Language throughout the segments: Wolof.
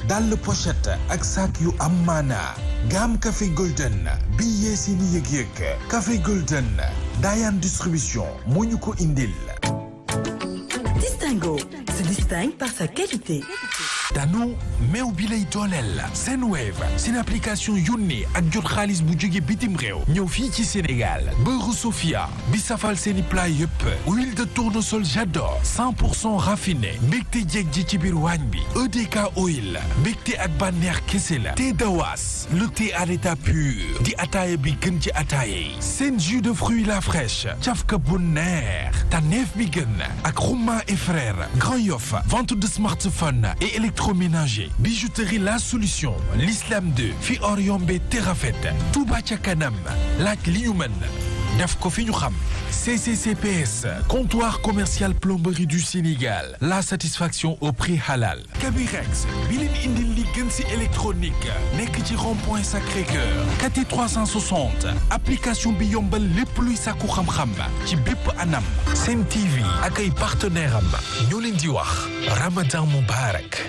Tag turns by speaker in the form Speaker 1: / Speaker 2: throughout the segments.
Speaker 1: dàll pochette ak sac yu am maana gamme café golden bi yee seeni yëg-yëg café golden Dayan distribution moo ñu ko indil.
Speaker 2: Distingo se distingue par sa qualité.
Speaker 1: Dano meew bi lay dooleel Senwave seen application yónnee ak jot xaalis bu jóge bitim réew ñëw fii ci Sénégal beurre Sofia bi safal seeni plat yëpp huile de tournesol j'adore 100% raffiné mbégte jeeg ji ci biir waañ bi EDK oil mbégte ak bànneex kese la thé dawas le thé à l'état pur di ataaya bi gën ci ataaya yi seen jus de fruits la fraîche cafka bu neex tànneef bi gën ak Xuma et frères Grand Yoff vente de smartphone et électroménager bijouterie la solution l'Islam 2 fi or yombe terafet Touba ca kanam laaj li ñu mën def ko fi ñu xam CCCPS comptoir commercial plomberie du Sénégal la satisfaction au prix halal Kabirex bi leen indil li gën ci électronique nekk ci rond-point Sacré-Cœur KT 360 application bi yombal lépp luy sàkku xam-xam ci bépp anam Sen TV ak ay partenaire am ñoo leen di wax Ramadan Mubarak.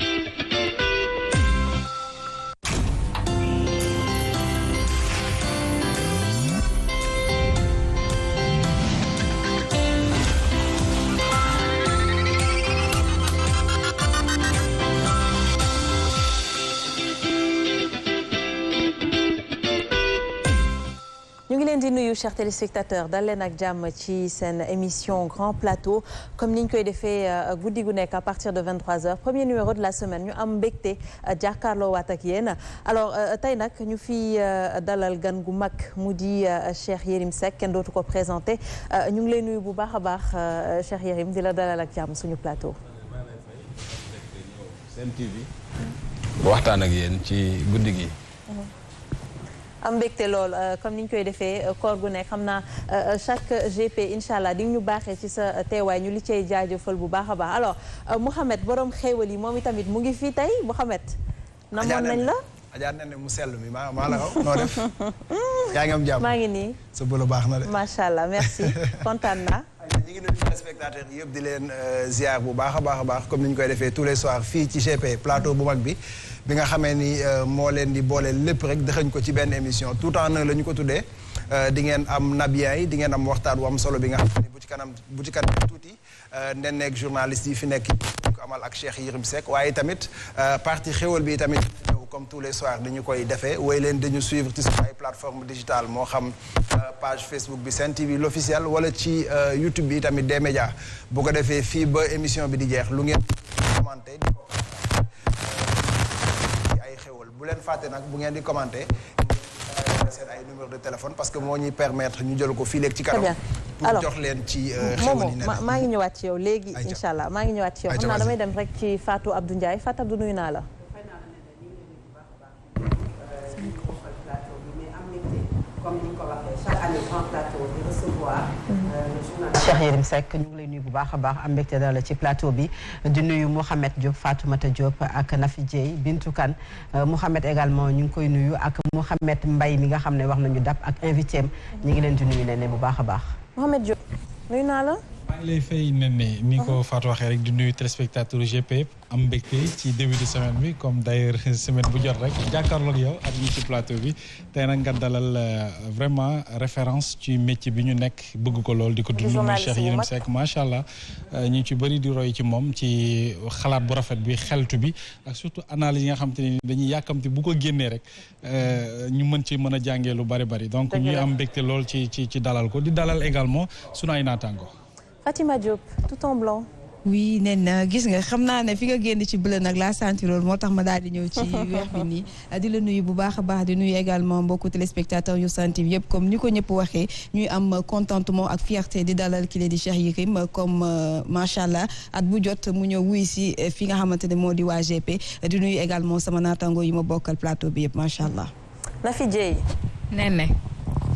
Speaker 3: ñu ngi leen di nuyu chers téléspectateurs dal leen ak jàmm ci seen émission Grand Plateau comme ni ñu koy defee guddi gu nekk à partir de 23h premier numéro de la semaine ñu am mbégte jàkkaarloo waat ak yéen alors tey nag ñu fi dalal gan gu mag mu di Cheikh Yérim Seck kenn dootu ko présenté ñu ngi lay nuyu bu baax a baax Cheikh Yérim di la dalal ak jàmm suñu plateau.
Speaker 4: Sen TV waxtaan ak yéen ci guddi gi.
Speaker 3: am mbégte lool comme ni ñu koy defee koor gu nekk xam naa chaque GP incha allah di ñu baaxee ci sa teewaay ñu li cay jaajëfal bu baax a baax alors Mouhamed borom xéewal yi moom itamit mu ngi fii tey Mouhamed. namoon nañ la
Speaker 5: Adja ne mu sell mi maa la raw noo def. yaa ngi am jàmm
Speaker 3: maa ngi nii.
Speaker 5: sa bële baax na de.
Speaker 3: macha allah merci kontaan naa.
Speaker 5: ñu ngi nuyu téléspectateurs yëpp di leen ziar bu baax a baax comme ni ñu koy defee tous les soirs fii ci GP plateau bu mag bi. bi nga xamee ni moo leen di boole lépp rek dëxëñ ko ci benn émission tout en un la ñu ko tuddee di ngeen am nabiyen yi di ngeen am waxtaan wu am solo bi nga xam ne bu ci kanam tuuti nen nekk journaliste yi fi nekk ñu ko amal ak Cheikh Yérim Seck waaye tamit partie xéwal bi tamit ñëw comme tous les soirs dañu koy defee woy leen dañu suivre ci suñu ay plateforme digitale moo xam page Facebook bi Sen TV l'officiel wala ci YouTube bi tamit des médias bu ko defee fii ba émission bi di jeex lu ngeen commenté bu leen fàtte nag bu ngeen di commenter seen ay numéro de téléphone parce que moo ñuy permettre ñu jël ko fii léegi ci kanam pour jox leen ci xéwal yi
Speaker 3: maa ngi ñëwaat ci yow léegi incha allah maa ngi ñëwaat ci yow xam naa damay dem rek ci Fatou Abdou Ndiaye Fatou Abdou nuyu naa la
Speaker 6: comme ni ko waxee chaque année Grand Plateau di recevoir Cheikh Yérim Seck ñu ngi lay nuyu bu baax a baax am mbégte dala ci plateau bi di nuyu Mouhamed Diop Fatoumata Diop ak Nafi Dieye Bintou Kane Mouhamed également ñu ngi koy nuyu ak Mouhamed Mbaye mi nga xam ne wax nañu dab ak invité am ñu ngi leen di nuyu ne bu baax a baax
Speaker 3: Mouhamed Diop nuyu naa la
Speaker 7: maa ngi lay fay ni ko Fatou waxee rek di nuyu téléspectateur GP am mbégte ci début de semaine bi comme d'ailleurs semaine bu jot rek jàkkaarloog yow ak ñi ci plateau bi tey nag nga dalal vraiment référence ci métier bi ñu nekk bëgg ko lool di ko dund muy Cheikh Yérim Seck macha allah ñu ci bëri di roy ci moom ci xalaat bu rafet bi xeltu bi ak surtout analyse yi nga xam te ne dañuy yàkkamti bu ko génnee rek ñu mën ci mën a jàngee lu bari donc ñuy am mbégte lool ci dalal ko di dalal également sunu ay naataango.
Speaker 3: Fatima Diop tout en blanc.
Speaker 8: oui nen gis nga xam naa ne fi nga génn ci bleu nag laa sentiroon moo tax ma daal di ñëw ci weex bi nii di la nuyu bu baax a baax di nuyu également mbokku téléspectateurs yu Sen TV yëpp comme ni ko ñëpp waxee ñuy am contentement ak fierté di dalal ki lee di Cheikh Yérim comme macha allah at bu jot mu ñëw wuy si fi nga xamante ne moo di waa GP di nuyu également sama naataango yi ma bokkal plateau bi yëpp macha allah.
Speaker 3: Nafi Dieye.
Speaker 9: Nene.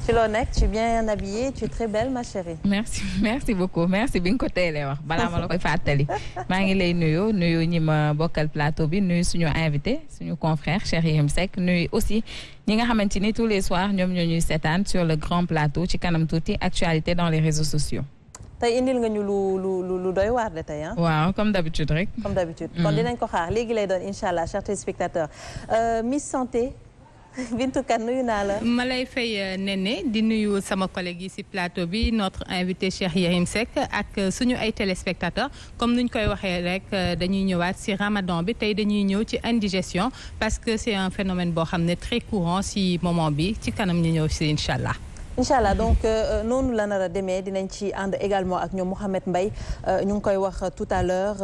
Speaker 3: Tu l'es honnête, tu es bien habillée, tu es très belle ma chérie.
Speaker 9: merci beaucoup merci bi nga ko teelee wax balaa ma la koy fàttali maa ngi lay nuyu ñi ma bokkal plateau bi nuyu suñu invité suñu confrère Cheikh Yérim Seck nuyu aussi ñi nga xamante ni tous les soirs ñoom ñoo ñuy seetaan sur le grand plateau ci kanam tuuti actualité dans les réseaux sociaux.
Speaker 3: tey indil nga ñu lu doy waar de tey ah.
Speaker 9: waaw comme d'habitude rek.
Speaker 3: comme d'habitude kon dinañ ko xaar léegi lay doon incha allah chers téléspectateurs Miss Santé. Bintou Kane nuyu naa la.
Speaker 10: ma lay fay Néné di nuyu sama collègue yi ci plateau bi notre invité Cheikh Yérim Seck ak suñu ay téléspectateurs comme nuñ koy waxee rek dañuy ñëwaat ci Ramadan bi tey dañuy ñëw ci indigestion parce que c'est un phénomène boo xam ne très courant ci moment bi ci kanam ñu ñëw ci incha allah.
Speaker 3: incha allah donc noonu la nar a demee dinañ ci ànd également ak ñoom Mouhamed Mbaye ñu ngi koy wax tout à l'heure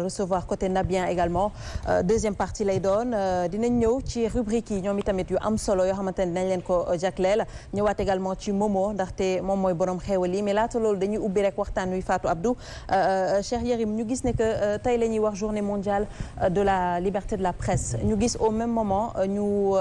Speaker 3: recevoir côté Nabien également deuxième partie lay doon dinañ ñëw ci rubrique yi ñoom itamit yu am solo yoo xamante ne dinañ leen ko jagleel ñëwaat également ci Momo ndaxte moom mooy borom xéewal yi mais laata loolu dañuy ubbi rek waxtaan wi Fatou Abdou Cheikh Yérim ñu gis ne que tey la ñuy wax journée mondiale de la liberté de la presse ñu gis au même moment ñu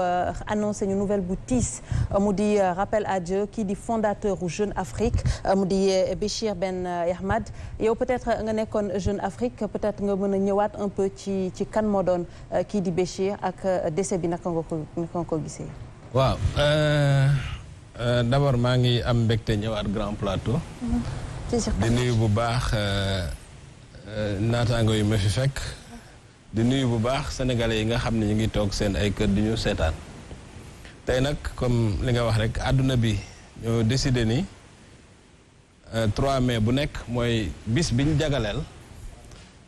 Speaker 3: annoncé ñu nouvelle bu tiis mu di rappel à Dieu kii di fondateur u Jeune Afrique mu di Béchir Ben Yahmad yow peut-être nga nekkoon Jeune Afrique peut-être nga mën a ñëwaat un peu ci kan moo doon kii di Béchir ak décès bi naka nga ko gisee.
Speaker 4: waaw d'abord maa ngi am mbégte ñëwaat Grand Plateau. di nuyu bu baax naataango yu ma fi fekk. di nuyu bu baax sénégalais yi nga xam ne ñu ngi toog seen ay kër di ñu seetaan. tey nag comme li nga wax rek àdduna bi ñoo décidé ni 3 mai bu nekk mooy bis biñ jagaleel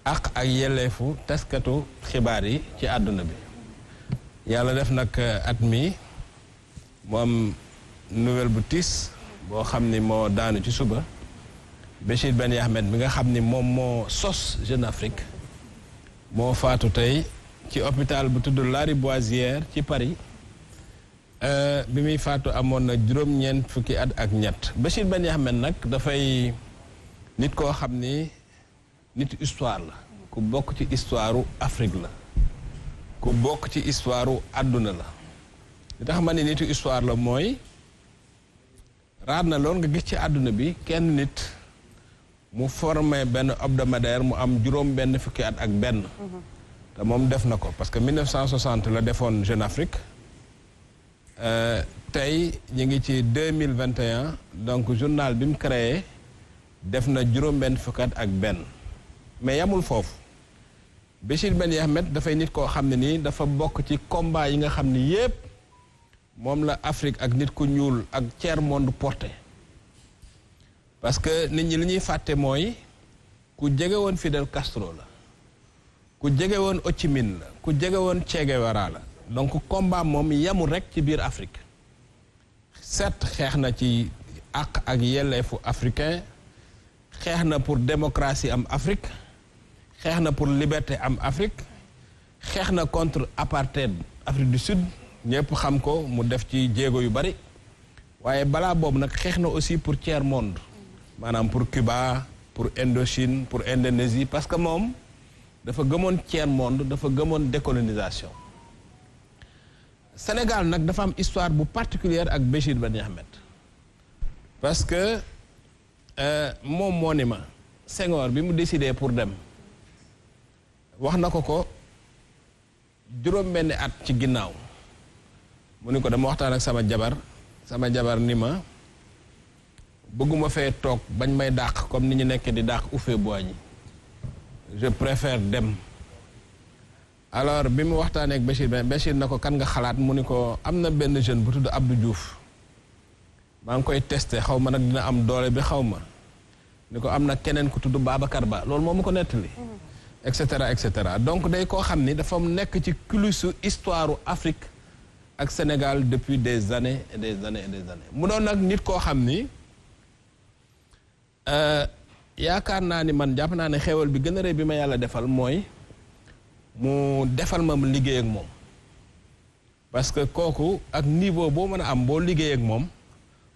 Speaker 4: ak yelleefu taskatu xibaar yi ci àdduna bi yàlla def nag at mi mu am nouvelle bu tiis boo xam ni moo daanu ci suba Béchir Ben Yahmed bi nga xam ni moom moo sos Jeune Afrique moo faatu tey ci hôpital bu tudd Lariboisière ci Paris bi muy faatu amoon na juróom-ñeent fukki at ak ñett Béchir Ben Yahmed nag dafay nit koo xam ni nit histoire la ku bokk ci histoire u Afrique la ku bokk ci histoire u àdduna la li tax ma ni nitu histoire la mooy raar na lool nga gis ci àdduna bi kenn nit mu formé benn hebdomadaire mu am juróom benn fukki at ak benn te moom def na ko parce que 1960 la defoon Jeune Afrique tey ñu ngi ci 2021 donc journal bi mu créé def na juróom-benn fukki at ak benn mais yamul foofu Béchir Ben Yahmed dafay nit koo xam ne nii dafa bokk ci combat yi nga xam ni yépp moom la Afrique ak nit ku ñuul ak tiers monde porté parce que nit ñi li ñuy fàtte mooy ku jege woon Fidel Castro la ku jege woon Ho Chi Minh la ku jege woon Che Guevara la donc combat moom yamul rek ci biir Afrique certes xeex na ci àq ak yelleefu africain xeex na pour démocratie am Afrique xeex na pour liberté am Afrique xeex na contre apartheid Afrique du Sud ñëpp xam ko mu def ci jéego yu bari waaye balaa boobu nag xeex na aussi pour tiers monde maanaam pour Cuba pour Indochine pour Indonésie parce que moom dafa gëmoon tiers monde dafa gëmoon décolonisation Sénégal nag dafa am histoire bu particulière ak Béchir Ben Yahmed parce que moom moo ni ma Senghor bi mu décidé pour dem wax na ko juróom-benni at ci ginnaaw mu ni ko dama waxtaan ak sama jabar ni ma bëgguma fee toog bañ may dàq comme ni ñu nekkee di dàq Houphouët-Boigny je préfère dem alors bi mu waxtaanee ak Béchir na ko kan nga xalaat mu ni ko am na benn jeune bu tudd Abdou Diouf maa ngi koy testé xaw ma nag dina am doole bi xaw ma ni ko am na keneen ku tudd Babacar Ba loolu moo ma ko nettali et cetera donc day koo xam ni dafa nekk ci coulissu histoire Afrique ak Sénégal depuis des années et des années et des années mu doon nag nit koo xam ni yaakaar naa ni man jàpp naa ne xéewal bi gën a rëy bi ma yàlla defal mooy mu defal ma liggéey ak moom parce que kooku ak niveau boo mën a am boo liggéey ak moom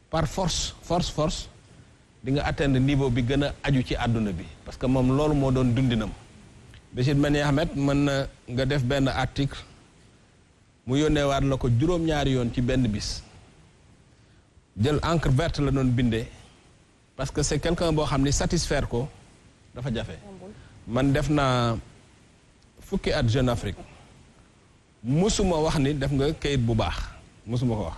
Speaker 4: par force di nga atteindre niveau bi gën a aju ci àdduna bi parce que moom loolu moo doon dundinam Béchir Ben Yahmed mën na nga def benn article mu yónneewaat la ko juróom-ñaari yoon ci benn bis jël encre verte la doon bindee parce que c'est quelqu'un boo xam ni satisfaire ko dafa jafe man def naa fukki at Jeune Afrique musuma wax ni def nga kayit bu baax musuma ko wax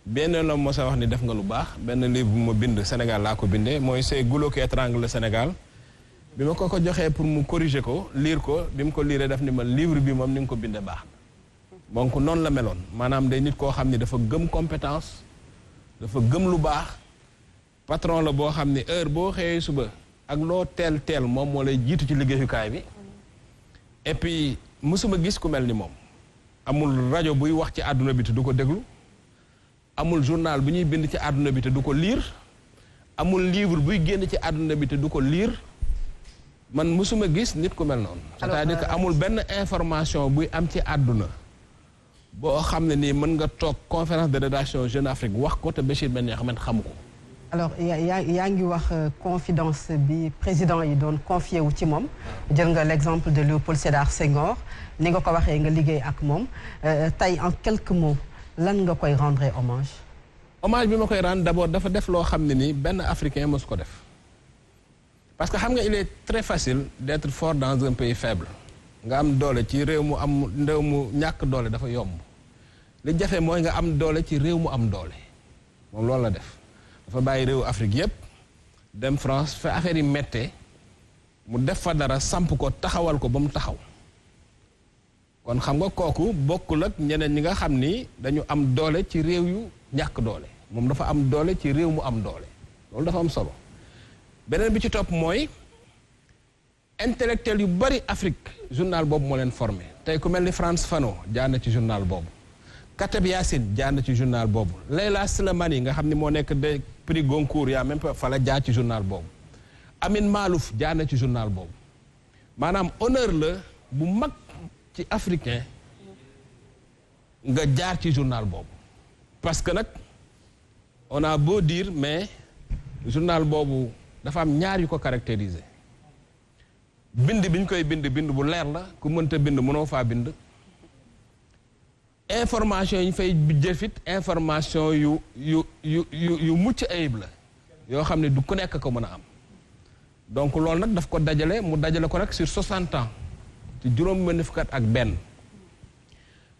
Speaker 4: benn la mos a wax ni def nga lu baax benn livre bu ma bind Sénégal laa ko bindee mooy c'est goulot qui étrangle le Sénégal bi ma ko joxee pour mu corriger ko lire ko bi mu ko lire def ni ma livre bi moom ni nga ko bindee baax na donc noonu la meloon maanaam day nit koo xam ni dafa gëm compétence dafa gëm lu baax patron la boo xam ni heure boo xëyee suba ak loo teel moom moo lay jiitu ci liggéeyukaay bi et puis mësuma gis ku mel ni moom amul rajo buy wax ci àdduna bi te du ko déglu amul journal bu ñuy bind ci àdduna bi te du ko lire amul livre buy génn ci àdduna bi te du ko lire man mësuma gis nit ku mel noonu. c'est-à-dire que amul benn information buy am ci àdduna boo xam ne nii mën nga toog conférence de rédaction Jeune Afrique wax ko te Béchir Ben Yahmed xamu ko.
Speaker 6: alors yaa ngi wax confidence bi président yi doon confié wu ci moom jël nga l'exemple de Léopold Sédar Senghor ni nga ko waxee nga liggéey ak moom tey en quelques mots lan nga koy rendre hommage.
Speaker 4: hommage bi ma koy rendre d'abord dafa def loo xam ne nii benn africain mosu ko def parce que xam nga il est très facile d'être fort dans un pays faible nga am doole ci réew mu ñàkk doole dafa yomb li jafe mooy nga am doole ci réew mu am doole moom loolu la def. dafa bàyyi réewu Afrique yépp dem France fa affaire yi méttee mu def fa dara samp ko taxawal ko ba mu taxaw kon xam nga kooku bokkul ak ñeneen ñi nga xam ni dañu am doole ci réew yu ñàkk doole moom dafa am doole ci réew mu am doole loolu dafa am solo beneen bi ci topp mooy intellectuel yu bari Afrique journal boobu moo leen formé tey ku mel ni Frantz Fanon jaar na ci journal boobu Kateb Yassine jaar na ci journal boobu Leila Slimani nga xam ni moo nekk de prix Goncourt yaa même fa la jaar ci journal boobu Amin Malouf jaar na ci journal boobu maanaam honneur la bu mag ci africain nga jaar ci journal boobu parce que nag on a beau dire mais journal boobu dafa am ñaar yu ko caractériser bind bi ñu koy bind bu leer la ku mënta bind mënoo faa bind information yi ñu fay jëfit information yu mucc ayib la yoo xam ne du ku nekk ko mën a am donc loolu nag daf ko dajale mu dajale ko nag sur 60 ans ci juróom-benn fukk ak benn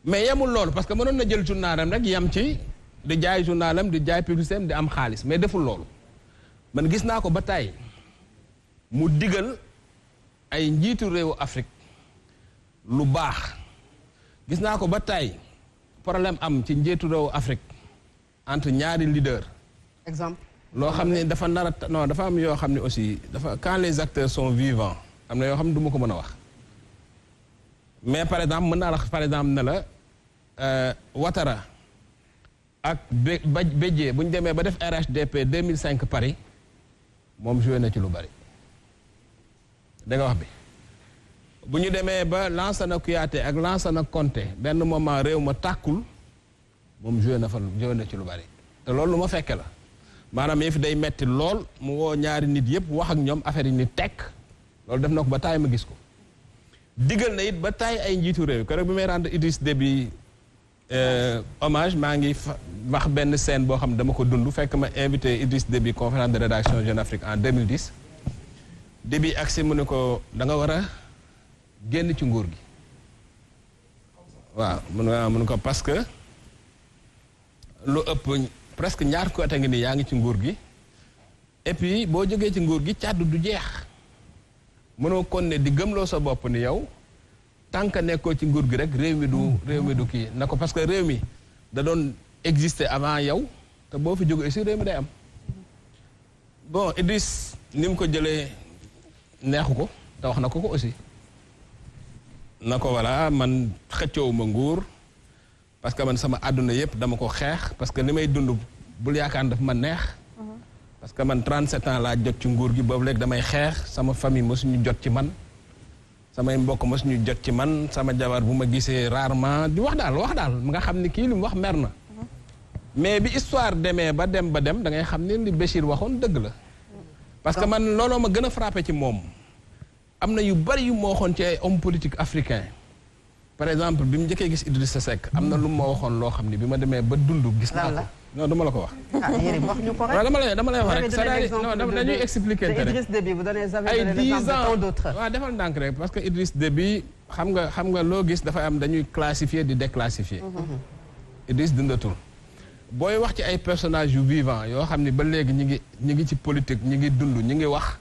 Speaker 4: mais yemul loolu parce que mënoon na jël journalam rek yem ci di jaay journalam di jaay publicité am di am xaalis mais deful loolu man gis naa ko ba tey mu digal ay njiitu réewu Afrique lu baax gis naa ko ba tey problème am ci njiitu réewu Afrique entre ñaari leader
Speaker 6: exemple
Speaker 4: loo xam ne dafa nar a non dafa am yoo xam ne aussi dafa quand les acteurs sont vivants am na yoo xam ne du ma ko mën a wax mais par exemple mën naa la par exemple ne la Ouattara ak Bédié bu ñu demee ba def RHDP 2005 Paris moom joué na ci lu bari da nga wax bi bu ñu demee ba Lansana Kouyaté ak Lansana Conté benn moment réew ma tàkkul moom joué na ci lu bari te loolu lu ma fekke la maanaam yëf day metti lool mu woo ñaari nit yëpp wax ak ñoom affaire yi ni tekk loolu def na ko ba taay ma gis ko digal na it ba taay ay njiitu réew keroog bi may rendre Idriss Déby hommage maa ngi wax benn scène boo xam ne dama ko dund fekk ma invité Idriss Déby conférence de rédaction Jeune Afrique en 2010 Déby agsi mu ne ko da nga war a génn ci nguur gi waaw mun ko parce que lu ëpp presque ñaar côté ngi nii yaa ngi ci nguur gi et puis boo jógee ci nguur gi càddu du jeex mënoo kon ne di gëmloo sa bopp ni yow tant que nekkoo ci nguur gi rek réew mi du kii na ko parce que réew mi da doon exister avant yow te boo fi jógee aussi réew mi day am bon Idriss ni mu ko jëlee neexu ko te wax na ko aussi na ko voilà man xëccoowuma nguur parce que man sama àdduna yëpp dama ko xeex parce que li may dund bul yaakaar daf ma neex parce que man 37 ans laa jot ci nguur gi boobu léegi damay xeex sama famille mosuñu jot ci man samay mbokk mosuñu jot ci man sama jabar bu ma gisee rarement di wax daal nga xam ni kii li mu wax mer na mais bi histoire demee ba dem da ngay xam ne li Béchir waxoon dëgg la parce que man looloo ma gën a frappé ci moom am na yu bari yu ma waxoon ci ay hommes politiques africains par exemple bi mu njëkkee gis Idrissa Seck am na lu ma waxoon loo xam ni bi ma demee ba dund gis naa ko non dama la ko wax.
Speaker 6: wax ñu ko rek
Speaker 4: dama lay wax rek c'est-à-dire dañuy expliquer rek
Speaker 6: Idriss Déby vous donnez
Speaker 4: ay 10 ans waaw defal ndànk rek parce que Idriss Déby xam nga loo gis dafay am dañuy classifier di déclassifier Idriss dundatul booy wax ci ay personnages yu vivants yoo xam ni ba léegi ñi ngi ci politique ñi ngi dund ñi ngi wax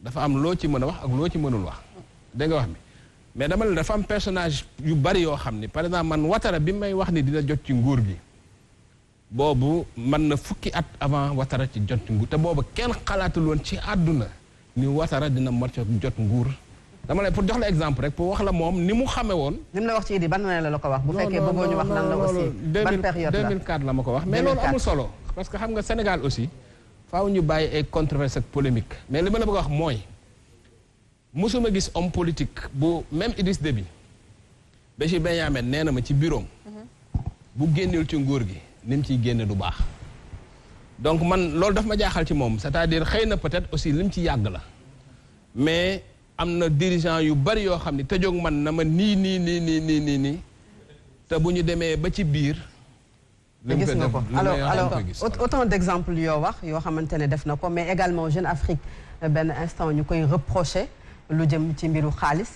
Speaker 4: dafa am loo ci mën a wax ak loo ci mënul wax dégg nga wax mi mais dama la dafa am personnage yu bari yoo xam ni par exemple man Ouattara bi may wax ni dina jot ci nguur gi boobu man na fukki at avant Ouattara ci jot ci nguur te boobu kenn xalaatul woon ci àdduna ni Ouattara dina mot jot nguur dama lay pour jox la exemple rek pour wax la moom ni mu xamee woon.
Speaker 6: ni mu la wax ci Idi ban année la ko wax. bu fekkee bëggoo ñu wax lan la aussi. ban période la
Speaker 4: 2004 la ma ko wax. mais loolu amul solo. parce que xam nga Sénégal aussi faaw ñu bàyyi ay controverse ak polémique mais li ma la bëgg a wax mooy mosuma gis homme politique bu même Idriss Déby Béchi Benyamin nee na ma ci bureau bu génnul ci nguur gi ni mu ciy génne du baax. donc man loolu daf ma jaaxal ci moom c'est-à-dire xëy na peut-être aussi li mu ci yàgg la mais. am na dirigeant yu bari yoo xam ne tëjoog man na ma nii te bu ñu demee ba ci biir.
Speaker 6: gis nga ko alors autant d'exemples yoo wax yoo xamante ne def na ko mais également Jeune Afrique benn instant ñu koy reprocher lu jëm ci mbiru xaalis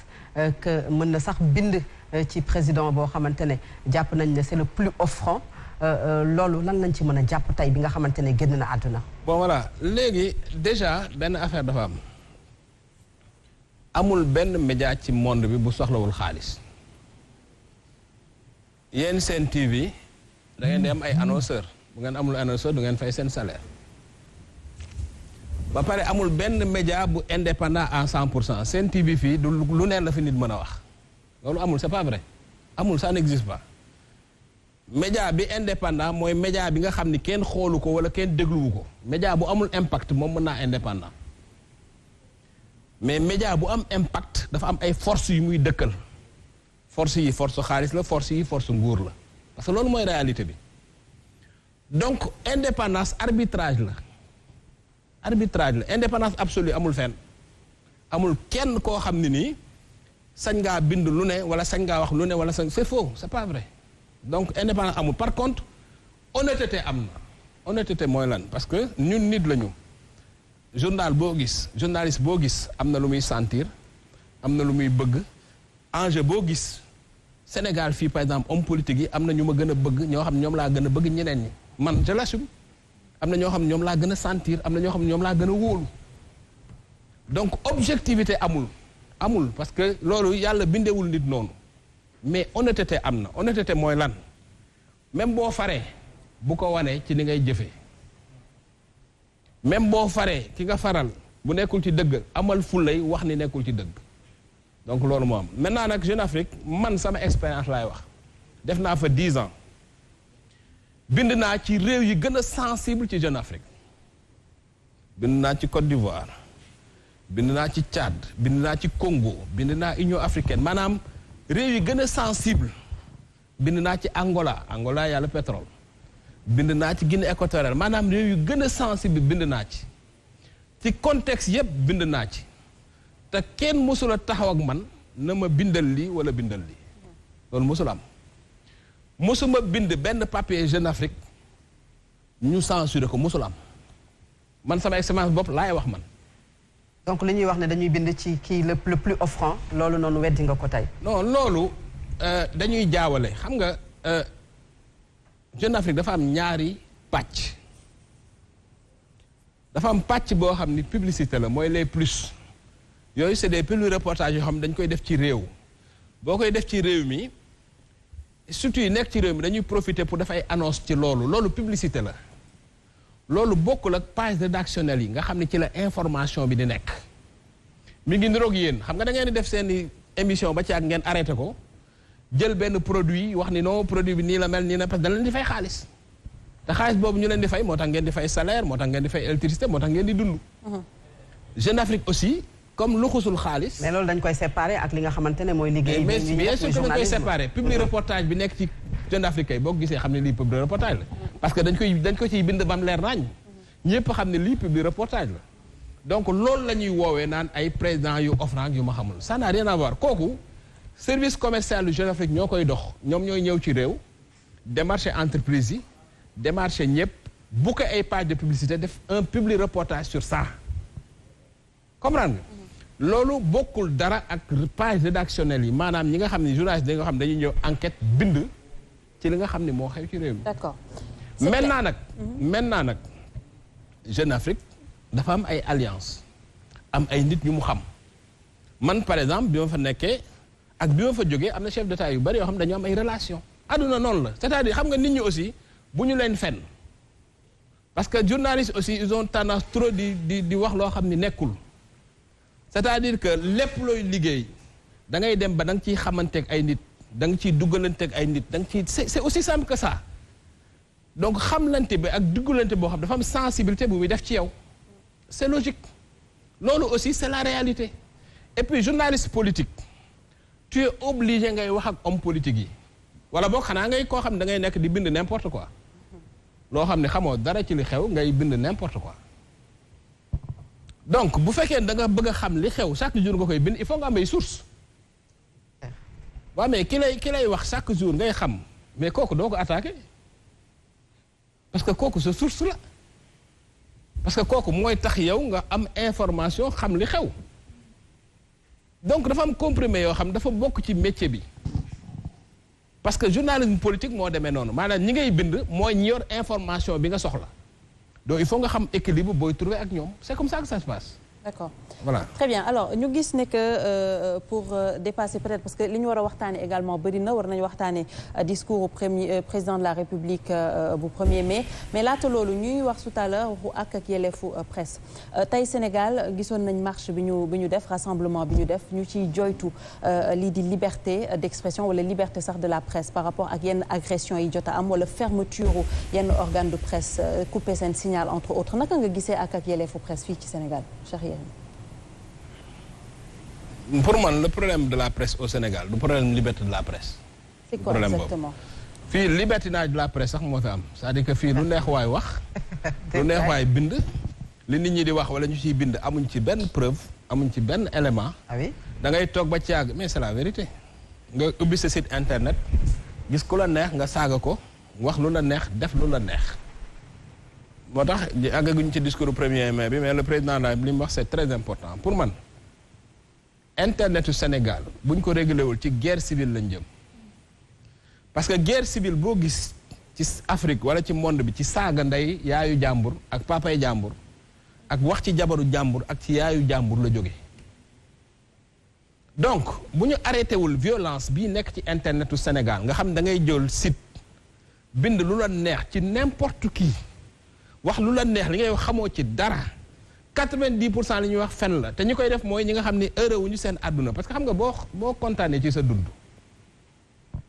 Speaker 6: que mën na sax bind ci président boo xamante ne jàpp nañ ne c'est le plus offrant loolu lan lañ ci mën a jàpp tey bi nga xamante ne génn na àdduna.
Speaker 4: bon voilà léegi déjà benn affaire dafa am. amul benn média ci monde bi bu soxlawul xaalis yéen seen TV da ngeen di am ay annonceur bu ngeen amul annonceur du ngeen fay seen salaire ba pare amul benn média bu indépendant à 100% seen TV fii du lu neen la fi nit mën a wax loolu amul c'est pas vrai amul ça n'existe pas média bi indépendant mooy média bi nga xam ni kenn xoolu ko wala kenn dégluwu ko média bu amul impact moom mën naa indépendant mais média bu am impact dafa am ay force yu muy dëkkal force yi force xaalis la force yi force nguur la parce que loolu mooy réalité bi donc indépendance arbitrage la indépendance absolue amul fenn amul kenn koo xam ne nii sañ ngaa bind lu ne wala sañ ngaa wax lu ne wala sañ c'est faux c'est pas vrai donc indépendance amul par contre honnêteté am na honnêteté mooy lan parce que ñun nit lañu journal boo gis journaliste boo gis am na lu muy sentir am na lu muy bëgg enjeu boo gis Sénégal fii par exemple homme politique yi am na ñu ma gën a bëgg ñoo xam ne ñoom laa gën a bëgg ñeneen ñi man je l'assume am na ñoo xam ne ñoom laa gën a sentir am na ñoo xam ne ñoom laa gën a wóolu donc objectivité amul parce que loolu yàlla bindewul nit noonu mais honnêteté am na honnêteté mooy lan même boo faree bu ko wanee ci li ngay jëfee même boo faree ki nga faral bu nekkul ci dëgg amal fulay wax ni nekkul ci dëgg donc loolu moo am maintenant nag Jeune Afrique man sama expérience laay wax def naa fa 10 ans bind naa ci réew yi gën a sensible ci Jeune Afrique bind naa ci Côte d'Ivoire bind naa ci Tchad bind naa ci Congo bind naa Union africaine maanaam réew yi gën a sensible bind naa ci Angola yàlla pétrole bind naa ci Guinée équatoriale maanaam réew yu gën a sensible bind naa ci contexte yëpp bind naa ci te kenn mësul a taxaw ak man na ma bindal lii wala bindal lii loolu mësul am mësuma bind benn papier Jeune Afrique ñu censuré ko mësul am man sama expérience bopp laay wax man.
Speaker 6: donc li ñuy wax ne dañuy bind ci kii le plus offrant loolu noonu weddi nga ko tey.
Speaker 4: non loolu dañuy jaawale xam nga. Jeune Afrique dafa am ñaari pàcc dafa am pàcc boo xam ni publicité la mooy les plus yooyu c'est des publi reportages yoo xam dañ koy def ci réew boo koy def ci réew mi surtout yi nekk ci réew mi dañuy profiter pour def ay annonce ci loolu publicité la loolu bokkul ak page rédactionnelle yi nga xam ne ci la information bi di nekk mi ngi niroog yéen xam nga da ngeen di def seeni émission ba ci ak ngeen arrêté ko jël benn produit wax ni non produit bi nii la mel nii la parce que da leen di fay xaalis te xaalis boobu ñu leen di fay moo tax ngeen di fay salaire moo tax ngeen di fay électricité moo tax ngeen di dund. Jeune Afrique aussi comme lu xusul xaalis.
Speaker 6: mais loolu dañ koy séparer ak li nga xamante ne mooy liggéey.
Speaker 4: mais bien sûr que dañ koy séparer public reportage bi nekk ci Jeune Afrique kay boo ko gisee xam ne lii public reportage la. parce que dañ ko ciy bind bam leer nañ ñëpp xam ne lii public reportage la donc loolu la ñuy woowee naan ay président yu offrant yu ma xamul ça n'a rien à voir kooku. service commercial du Jeune Afrique ñoo koy dox ñoom ñooy ñëw ci réew démarché entreprise yi démarché ñëpp bu ko ay page de publicité def un public reportage sur ça comprendre nga loolu bokkul dara ak page rédactionnelle yi maanaam ñi nga xam ne journaliste da nga xam dañuy ñëw enquête bind ci li nga xam ne moo xew ci réew mi.
Speaker 3: D'accord.
Speaker 4: maintenant nag Jeune Afrique dafa am ay alliance am ay nit ñu mu xam man par exemple bi ma fa nekkee ak bi ma fa jógee am na chef d'état yu bari yoo xam dañu am ay relation àdduna noonu la c'est-à-dire xam nga nit ñi aussi bu ñu leen fenn parce que journalistes aussi ils ont tendance trop di wax loo xam ni nekkul c'est-à-dire que lépp looy liggéey da ngay dem ba da nga ciy xamanteeg ay nit da nga ciy duggalanteeg ay nit da nga ciy c'est aussi simple que ça donc xamlante bi ak duggalante boo xam dafa am sensibilité bu muy def ci yow c'est logique loolu aussi c'est la réalité et puis journaliste politique tu es obligé ngay wax ak homme politique yi wala boo xanaa ngay koo xam da ngay nekk di bind n'importe quoi loo xam ne xamoo dara ci li xew ngay bind n'importe quoi donc bu fekkee da nga bëgg a xam li xew chaque jour nga koy bind il faut nga am ay source waaw mais ki lay wax chaque jour ngay xam mais kooku doo ko attaqué parce que kooku sa source la parce que kooku mooy tax yow nga am information xam li xew donc dafa am comprimé yoo xam dafa bokk ci métier bi parce que journalisme politique moo demee noonu maanaam ñi ngay bind mooy ñi yor information bi nga soxla donc il faut nga xam équilibre booy trouver ak ñoom c'est comme ça que ça se passe.
Speaker 3: D'accord.
Speaker 4: Voilà.
Speaker 3: Très bien. Alors, ñu gis ne que pour dépasser peut-être parce que li ñu war a waxtaanee également bëri na war nañu waxtaanee discours au président de la République bu 1er mai mais laata loolu ñuy wax tout à l'heure waxu ak yelleefu presse tey Sénégal gisoon nañ marche bi ñu def rassemblement bi ñu def ñu ciy joytu lii di liberté d'expression wala liberté sax de la presse par rapport ak yenn agression yi jot a am wala fermeture yenn organe de presse couper seen signal entre autres naka nga gisee ak yelleefu presse fii ci Sénégal Cheikh Yérim.
Speaker 4: Pour moi, le problème de la presse au Sénégal, le problème de liberté de la presse.
Speaker 3: C'est quoi exactement?
Speaker 4: Fii libertinage de la presse sax moo fi am c'est-à-dire que fii lu neex waay wax lu neex waay bind li nit ñi di wax wala ñu ciy bind amuñ ci benn preuve amuñ ci benn élément da ngay toog ba ci yàgg mais c'est la vérité nga ubbi sa site internet gis ku la neex nga saaga ko wax lu la neex def lu la neex moo tax àggaguñ ci discours 1er mai bi mais le président li mu wax c'est très important pour man internet du Sénégal bu ñu ko réglé wul ci guerre civile lañ jëm parce que guerre civile boo gis ci Afrique wala ci monde bi ci saaga ndey yaayu jàmbur ak papay jàmbur ak wax ci jabaru jàmbur ak ci yaayu jàmbur la jóge donc bu ñu arrêté wul violence bii nekk ci internet du Sénégal nga xam da ngay jël site bind lu la neex ci n'importe qui wax lu la neex li ngay wax xamoo ci dara 90% li ñuy wax fen la te ñi koy def mooy ñi nga xam ni heureux wuñu seen àdduna parce que xam nga boo kontaanee ci sa dund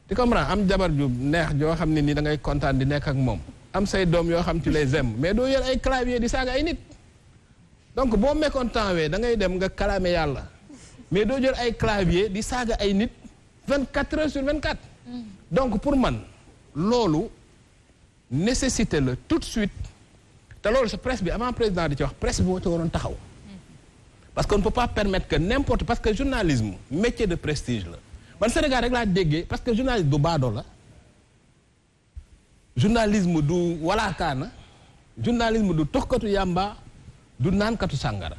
Speaker 4: tu comprends am jabar ju neex joo xam ne ni da ngay kontaan di nekk ak moom am say doom yoo xam tu les aimes mais doo yor ay clavier di saaga ay nit donc boo mécontent wee da ngay dem nga kalaame yàlla mais doo jël ay clavier di saaga ay nit 24 heures sur 24 donc pour man loolu nécessité la tout de suite te loolu sa presse bi avant président di ci wax presse bi moo ci waroon taxaw parce qu'on ne peut pas permettre que n'importe parce que journalisme métier de prestige la man Sénégal rek laa déggee parce que journalisme du baadoo la journalisme du walaakaana journalisme du toxkatu yàmba du naankatu sàngara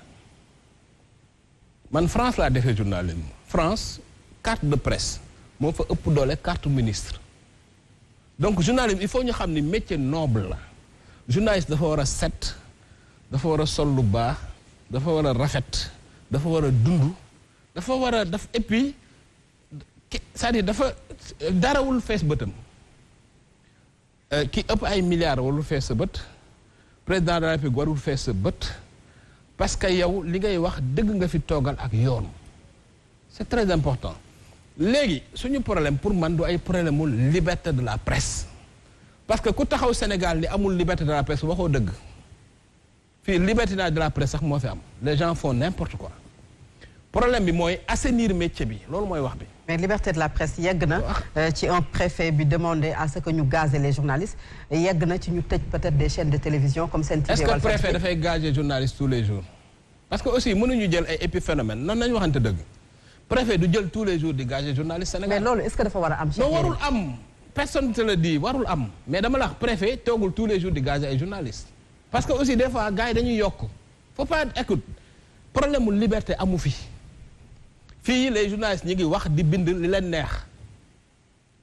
Speaker 4: man France laa defee journalisme France carte de presse moo fa ëpp doole carte ministre donc journalisme il faut ñu xam ni métier noble la journaliste dafa war a set dafa war a sol lu baax dafa war a rafet dafa war a dund dafa war a def et puis c'est-à-dire dafa darawul fees bëtam ki ëpp ay milliards warul fees sa bët président de la République warul fees sa bët parce que yow li ngay wax dëgg nga fi toogal ak yoon c'est très important léegi suñu problème pour man du ay problème mu liberté de la presse parce que ku taxaw Sénégal ni amul liberté de la presse waxoo dëgg fii liberté de la presse sax moo fi am les gens font n'importe quoi problème bi mooy assainir métier bi loolu mooy wax bi.
Speaker 6: mais liberté de la presse yegg na ci un préfet bi demandé à ce que ñu gazer les journalistes yegg na ci ñu tëj peut-être des chaînes de télévision comme Sen TV.
Speaker 4: est-ce que préfet dafay gazer journalistes tous les jours parce que aussi mënuñu jël ay épiphénomène nan nañu waxante dëgg préfet du jël tous les jours di gazer journaliste Sénégal.
Speaker 6: mais loolu est-ce que dafa war a am.
Speaker 4: non warul am personne te le dit warul am mais dama la wax préfet toogul tous les jours di gazer ay journalistes parce que aussi des fois gars yi dañuy yokk faut pas écoute problème mu liberté amu fi. fii les journalistes ñi ngi wax di bind li leen neex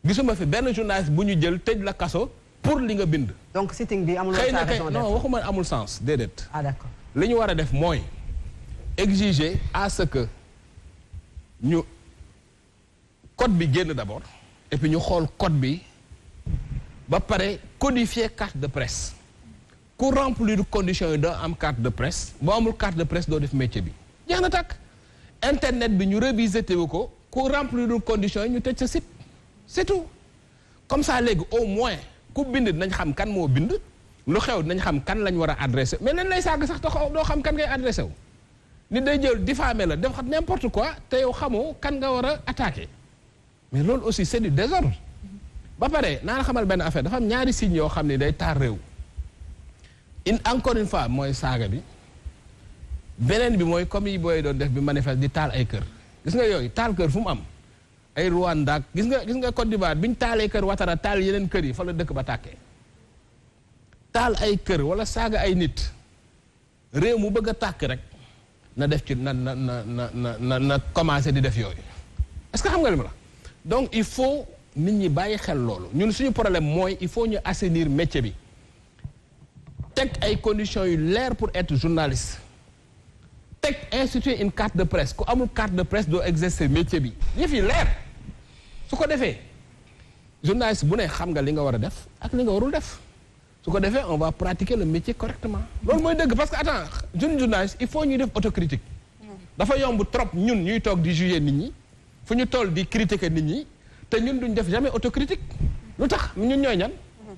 Speaker 4: gisuma fi benn journaliste bu ñu jël tëj la kaso pour li nga bind.
Speaker 6: donc sitting bi amul
Speaker 4: xëy na kay non waxuma amul sens déedéet.
Speaker 6: ah d'accord
Speaker 4: li ñu war a def mooy exiger à ce que ñu code bi génn d'abord et puis ñu xool code bi ba pare codifier carte de presse ku remplir conditions yi doo am carte de presse boo amul carte de presse doo def métier bi jeex na tàkk internet bi ñu revisité wu ko ku remplir conditions yi ñu tëj sa site c'est tout comme ça léegi au moins ku bind dinañ xam kan moo bind lu xew dinañ xam kan lañ war a adressé mais leen lay sàgg sax te doo xam kan ngay adressé wu nit day jël diffamé la def xam n'importe quoi te yow xamoo kan nga war a attaqué mais loolu aussi c'est du désordre ba pare naa la xamal benn affaire dafa am ñaari signes yoo xam ne day taar réew encore une fois mooy saaga bi beneen bi mooy comme yi booy doon def bi manifeste di taal ay kër gis nga yooyu taal kër fu mu am ay Rwanda gis nga Côte d'Ivoire bi ñu taalee kër Ouattara taal yeneen kër yi fa la dëkk ba tàkkee taal ay kër wala saaga ay nit réew mu bëgg a tàkk rek na def ci na commencé di def yooyu est-ce que xam nga li ma la donc il faut nit ñi bàyyi xel loolu ñun suñu problème mooy il faut ñu assainir métier bi teg ay conditions yu leer pour être journaliste teg instituer une carte de presse ku amul carte de presse doo exercer métier bi yëf yi leer su ko defee journaliste bu ne xam nga li nga war a def ak li nga warul def su ko defee on va pratiquer le métier correctement loolu mooy dëgg parce que attends jeune journaliste il faut ñuy def autocritique dafa yomb trop ñun ñuy toog di juger nit ñi fu ñu toll di critiquer nit ñi te ñun duñ def jamais autocritique lu tax ñun ñooy ñan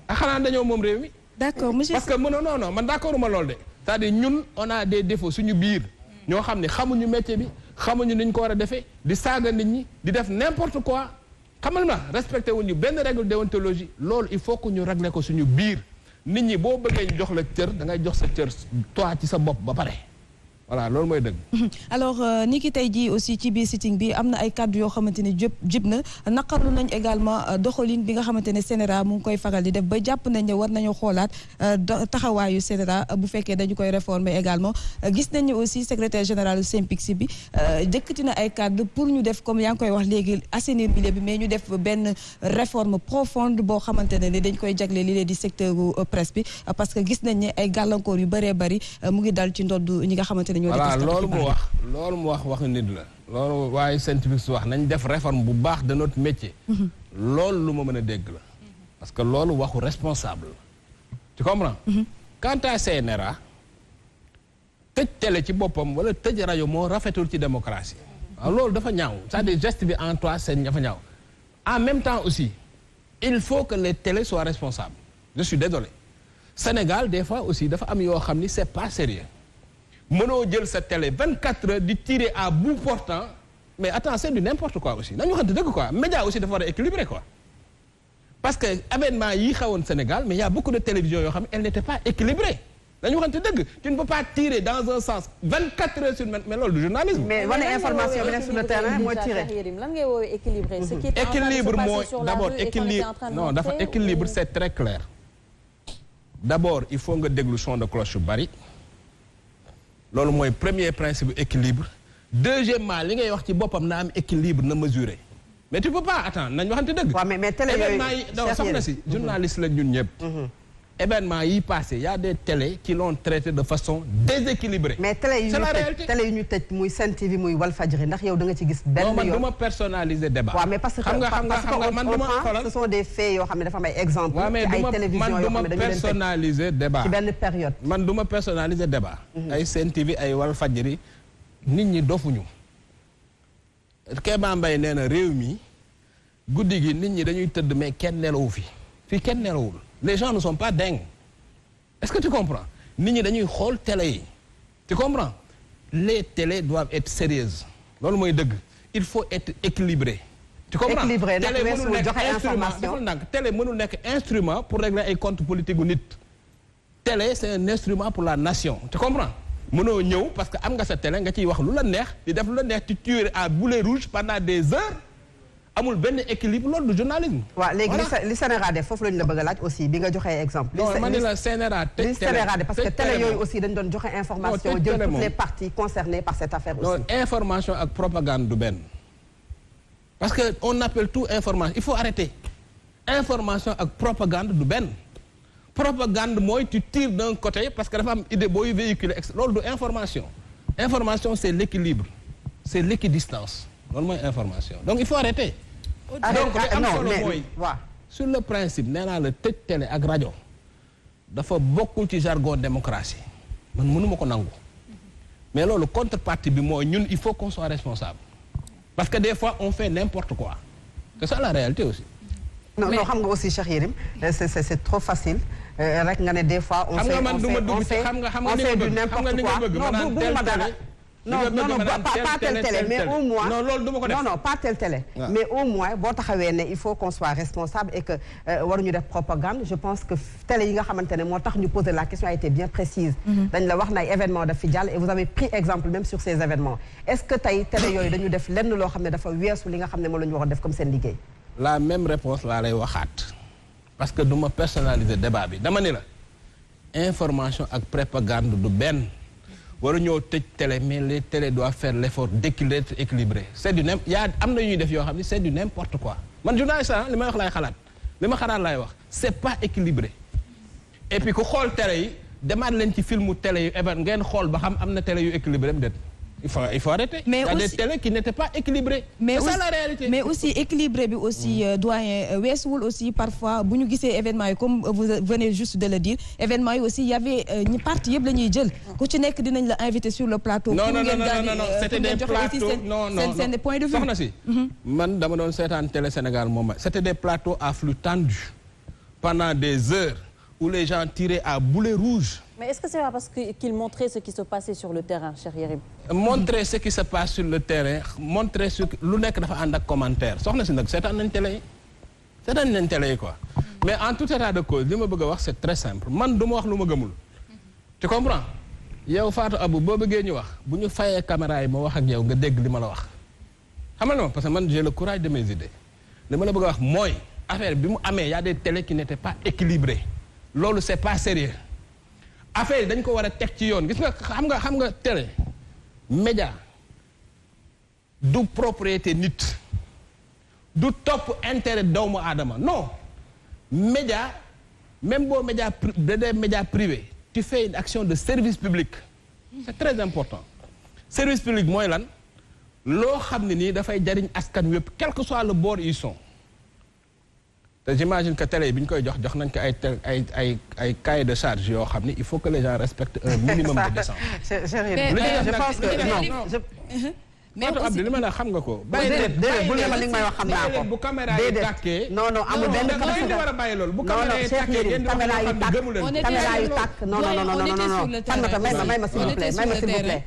Speaker 4: ak xanaa dañoo moom réew mi
Speaker 8: d'accord monsieur
Speaker 4: parce que non man d'accord uma loolu de c'est-à-dire ñun on a des défauts suñu biir ñoo xam ne xamuñu métier bi xamuñu ni ñu ko war a defee di saaga nit ñi di def n'importe quoi xamal ma respecté wuñu benn règle déontologie loolu il faut que ñu régler ko suñu biir nit ñi boo bëggee ñu jox la cër da ngay jox sa cër toi ci sa bopp ba pare voilà loolu mooy dëgg.
Speaker 8: alors ni ki tey jii aussi ci biir sitting bi am na ay kàddu yoo xamante ne jib na naqarlu nañ également doxalin bi nga xamante ne CNRA mu ngi koy faral di def ba jàpp nañ ne war nañu xoolaat taxawaayu CNRA bu fekkee dañu koy réformer également gis nañ ne aussi secrétaire général du SYNPICS bi jëkkati na ay kàddu pour ñu def comme yaa ngi koy wax léegi assainir milieu bi mais ñu def benn réforme profonde boo xamante ne dañ koy jagle li leen di secteur presse bi parce que gis nañ ne ay gàllankoor yu bëree bëri mu ngi dal ci ndodd ñi nga xamante
Speaker 4: voilà loolu mu wax nit la loolu waaye SYNPICS wax nañ def réforme bu baax de notre métier loolu lu ma mën a dégg la parce que loolu waxu responsable tu comprends quant à CNRA tëj télé ci boppam wala tëj rajo moo rafetul ci démocratie waaw loolu dafa ñaaw c'est-à-dire geste bi en toi seen dafa ñaaw en même temps aussi il faut que les télés soient responsables je suis désolé Sénégal des fois aussi dafa am yoo xam ni c'est pas sérieux mënoo jël sa télé 24 heures di tirer à bout portant mais attends c'est du n'importe quoi aussi nañu waxante dëgg quoi média aussi dafa war a équilibré quoi parce que événement yi xewoon Sénégal mais il y a beaucoup de télévisions yoo xam ne elles n'étaient pas équilibrées nañu waxante dëgg tu ne peux pas tirer dans un sens 24 heures sur mais loolu du journalisme.
Speaker 6: mais wane information bi nekk sur le terrain mooy tirer.
Speaker 3: lan ngay woowee équilibré. ce qui est
Speaker 4: équilibre mooy d'abord équilibre non dafa équilibre c'est très clair d'abord il faut nga déglu son de cloche yu bari. loolu mooy premier principe équilibre deuxièmement li ngay wax ci boppam na am équilibre na mesurer mais tu peux pas attendre nañ waxante dëgg.
Speaker 6: waaw mais télé yooyu
Speaker 4: événement yi donc soxna si journaliste la ñun ñëpp. événement yi passé y a des télés qui l'ont traité de façon déséquilibrée.
Speaker 6: mais télé yi ñu tëj muy Sen TV muy Walfadjri ndax yow da nga ci gis. benn yoon
Speaker 4: man du ma personnaliser débat.
Speaker 6: waaw mais parce que xam nga man du ma ce sont des faits yoo xam ne dafa am ay exemples.
Speaker 4: waaw mais ay télévisions yoo xam ne dañu leen personnaliser débat
Speaker 6: ci benn période.
Speaker 4: man du ma personnaliser débat. ay Sen TV ay Walfadjri nit ñi dofuñu. Kéba Mbaye nee na réew mi guddi gi nit ñi dañuy tëdd mais kenn nelawu fi fii kenn nelawul. les gens ne sont pas dingues est-ce que tu comprends nit ñi dañuy xool télé yi tu comprends les télés doivent être sérieuses loolu mooy dëgg il faut être équilibré tu comprends
Speaker 6: équilibré
Speaker 4: télé mënul nekk
Speaker 6: instrument
Speaker 4: defal ndànk télé mënul nekk instrument pour régler ay comptes politiques gu nit télé c'est un instrument pour la nation tu comprends mënoo ñëw parce que am nga sa télé nga ciy wax lu la neex di def lu la neex tu tuer à boulet rouge pendant des heures amul benn équilibre loolu du journalisme.
Speaker 6: waaw léegi li CNRA def foofu lañu la bëgg a laaj aussi bi nga joxee exemple.
Speaker 4: non man la CNRA
Speaker 6: li CNRA def parce que télé yooyu aussi dañ doon joxe information jël toutes les parties concernées par cette affaire aussi.
Speaker 4: non information ak propagande du benn parce que on appelle tout information il faut arrêter information ak propagande du benn propagande mooy tu tires d'un côté parce que dafa am idée booy véhiculer loolu du information. Information c'est l'équilibre, c'est l'équidistance loolu mooy information donc il faut arrêter. donc li am solo mooy sur le principe nee naa la tëj télé ak rajo dafa bokkul ci jargon démocratie man mënuma ko nangu mais loolu contrepartie bi mooy ñun il faut qu'on soit responsable parce que des fois on fait n'importe quoi c'est ça la réalité aussi.
Speaker 6: non non xam nga aussi Cheikh Yérim c'est trop facile rek nga ne des fois on fait du n'importe quoi non bu ma dara non pas telle télé mais au moins
Speaker 4: non loolu du ma ko def
Speaker 6: non pas telle télé mais au moins boo taxawee ne il faut qu'on soit responsable et que waruñu def propagande je pense que télé yi nga xamante ne moo tax ñu poser la question a été bien précise dañ la wax na ay événements daf fi jàll et vous avez pris exemple même sur ces événements est-ce que tey télé yooyu dañu def lenn loo xam ne dafa weesu li nga xam ne moom la ñu war a def comme seen liggéey
Speaker 4: la même réponse laa lay waxaat parce que du ma personnaliser débat bi dama ni la information ak propagande du benn waru ñoo tëj télé mais les télé doivent faire l'effort d'être équilibré c'est du n'importe yaa am na ñuy def yoo xam ne c'est du n'importe quoi man journaliste li may wax laay xalaat li ma xalaat laay wax c'est pas équilibré et puis ku xool télé yi demaat leen ci filmu télé yu even ngeen xool ba xam am na télé yu équilibré mu déet il faut arrêter. Mais il y a des télés qui n'étaient pas équilibrées. C'est ça la réalité.
Speaker 8: Mais aussi équilibré bi aussi doyen weesuwul aussi parfois bu ñu gisee événement yi comme vous venez juste de le dire événement yi aussi il y avait ñi parti yëpp la ñuy jël ku ci nekk dinañ la invité sur le plateau.
Speaker 4: non c'était des plateaux non
Speaker 8: c'est des points de vue.
Speaker 4: soxna si man dama doon seetaan Télé Sénégal moom c'était des plateaux à flux tendu pendant des heures où les gens tiraient à boulet rouge.
Speaker 3: Mais est-ce que c'est pas parce qu'il montrait ce qui se passait sur le terrain, cher Yérim?
Speaker 4: Montrer ce qui se passe sur le terrain, montrer ce que lu nekk dafa ànd ak commentaire soxna si nag seetaan nañ télé yi quoi. Mais en tout état de cause li ma bëgg a wax c'est très simple man du ma wax lu ma gëmul. Tu comprends? yow Fatou Abou boo bëggee ñu wax bu ñu fayee caméra yi ma wax ak yow nga dégg li ma la wax. xam nga parce que man j'ai le courage de mes idées li ma la bëgg a wax mooy affaire bi mu amee y a des télés qui n'étaient pas équilibrées loolu c'est pas sérieux. affaire yi dañ ko war a teg ci yoon gis nga xam nga télé média du propriété nit du topp intérêt doomu aadama non média même boo média des médias privés tu fais une action de service public c'est très important service public mooy lan loo xam ne nii dafay jariñ askan wépp quel que soit le bord ils sont te j'imagine que télé bi ñu koy jox nañ ko ay cahier de charge yoo xam ni il faut que les gens respectent un minimum de décence.
Speaker 6: je pense que non.
Speaker 4: mais aussi li ma la xam nga ko.
Speaker 6: déedéet bu ne ma li nga may wax xam naa ko.
Speaker 4: bu caméra yi tàkkee.
Speaker 6: non amul benn
Speaker 4: war a bàyyi loolu. bu caméra yi tàkkee yéen
Speaker 6: caméra yi tàkk non may ma s'il vous plaît.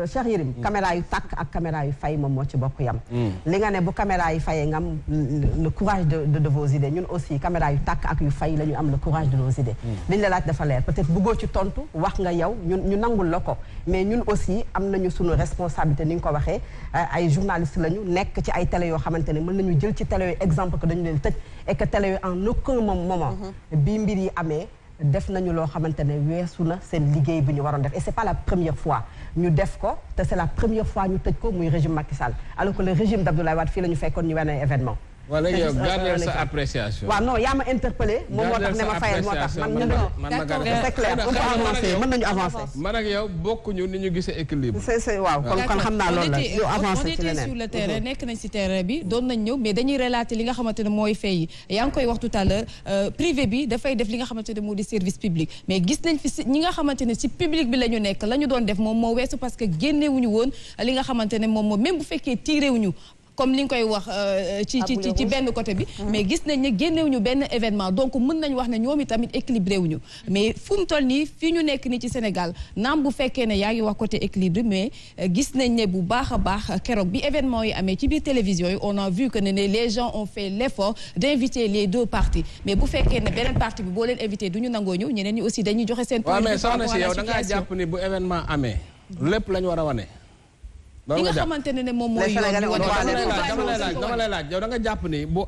Speaker 6: Cheikh Yérim caméra yu tàkk ak caméra yu fay moom moo ci bokk yam li nga ne bu caméra yu fayee nga am le courage de vos idées ñun aussi caméra yu tàkk ak yu fay la ñu am le courage de nos idées liñ la laaj dafa leer peut-être bëggoo ci tontu wax nga yow ñu nangul la ko mais ñun aussi am nañu sunu responsabilité ni nga ko waxee ay journalistes lañu nekk ci ay télé yoo xamante ne mën nañu jël ci télé yooyu exemple que dañu leen tëj et que télé yooyu en aucun moment bi mbir yi amee def nañu loo xamante ne weesu na seen liggéey bi ñu waroon def et c'est pas la première fois ñu def ko te c'est la première fois ñu tëj ko muy régime Macky Sall alors que le régime d'Abdoulaye Wade fii la ñu fekkoon ñu wane événement.
Speaker 4: wala yow garder sa appréciation.
Speaker 6: waaw non yaa ma interpellé. moom moo tax ne ma fayal moo tax c'est clair on peut avancer mën nañu avancer.
Speaker 4: man ak yow bokkuñu ni ñu gisee équilibre.
Speaker 6: c'est waaw kon xam naa loolu la ñu avancer ci leneen.
Speaker 8: on était sur le terrain nekk nañ ci terrain bi doon nañ ñëw mais dañuy relater li nga xamante ne mooy fay yi yaa ngi koy wax tout à l'heure privé bi dafay def li nga xamante ne moo di service public mais gis nañ fi ñi nga xamante ne ci public bi la ñu nekk la ñu doon def moom moo weesu parce que génnewuñu woon li nga xamante ne moom même bu fekkee tiirewuñu comme li nga koy wax ci benn côté bi mais gis nañ ne génnewuñu benn événement donc mën nañ wax ne ñoom itamit équilibré wuñu mais fu mu toll nii fii ñu nekk nii ci Sénégal naam bu fekkee ne yaa ngi wax côté équilibre mais gis nañ ne bu baax a baax keroog bi événement yi amee ci biir télévision yi on a vu que ne les gens ont fait l'effort d'inviter les deux parties mais bu fekkee ne beneen partie bi boo leen invité du ñu nangoo ñëw ñeneen ñi aussi dañuy joxe seen
Speaker 4: point de vue. waaw mais soxna si yow da ngaa jàpp ni bu événement amee lépp la ñu war a wane.
Speaker 8: li nga xamante ne moom mooy yoon
Speaker 4: dama lay laaj yow da nga jàpp ni bu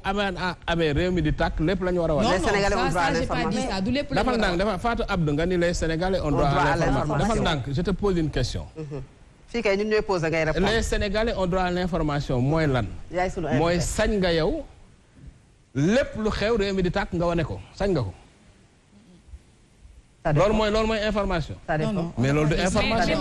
Speaker 4: amee réew mi di tàkk lépp la ñu war a wane.
Speaker 6: les Sénégalais ont droit à l'information.
Speaker 8: du lépp la ñu war a
Speaker 4: wane dafa Fatou Abdou nga ni les Sénégalais ont droit à l'information dafa ndànk je te pose une question.
Speaker 6: fii kay ñun ñooy poser ngay répondre.
Speaker 4: les Sénégalais ont droit à l'information mooy lan. mooy sañ nga yow lépp lu xew réew mi di tàkk nga wane ko sañ nga ko. loolu mooy information. mais loolu du information.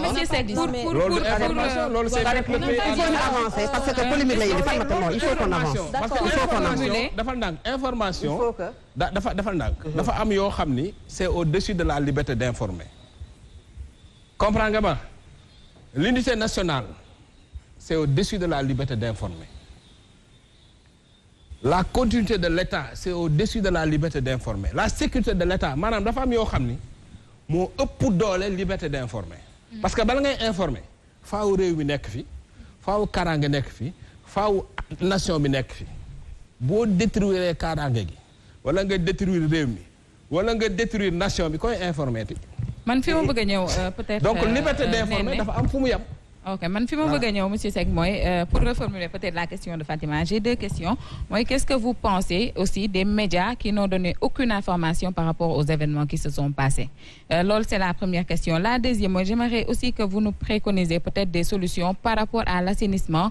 Speaker 4: loolu du information loolu c'est il faut
Speaker 6: ñu avancer parce que polémique la indi Fatmata non il faut qu'on avance.
Speaker 4: parce que information dafa ndànk information. dafa ndànk. dafa am yoo xam ni c'est au-dessus de la liberté d'informer. comprends nga ba l'unité nationale c'est au-dessus de la liberté d'informer. la continuité de l'État c'est au-dessus de la liberté d'informer. la sécurité de l'État maanaam dafa am yoo xam ni moo ëpp doole liberté d'informer. parce que bala ngay informer faaw réew mi nekk fi faaw kaaraange nekk fi faaw nation bi nekk fi boo détruire kaaraange gi wala nga détruire réew mi wala nga détruire nation bi koy informer ti
Speaker 9: man fi ma bëgg a ñëw peut-être.
Speaker 4: donc liberté d'informer dafa am fu mu yem.
Speaker 9: ok man fi ma bëgg a ñëw monsieur Seck mooy pour reformuler peut-être la question de Fatima j'ai deux questions mooy qu'est-ce que vous pensez aussi des médias qui n'ont donné aucune information par rapport aux événements qui se sont passés loolu c'est la première question. La deuxième mooy j'aimerais aussi que vous nous préconisez peut-être des solutions par rapport à l'assainissement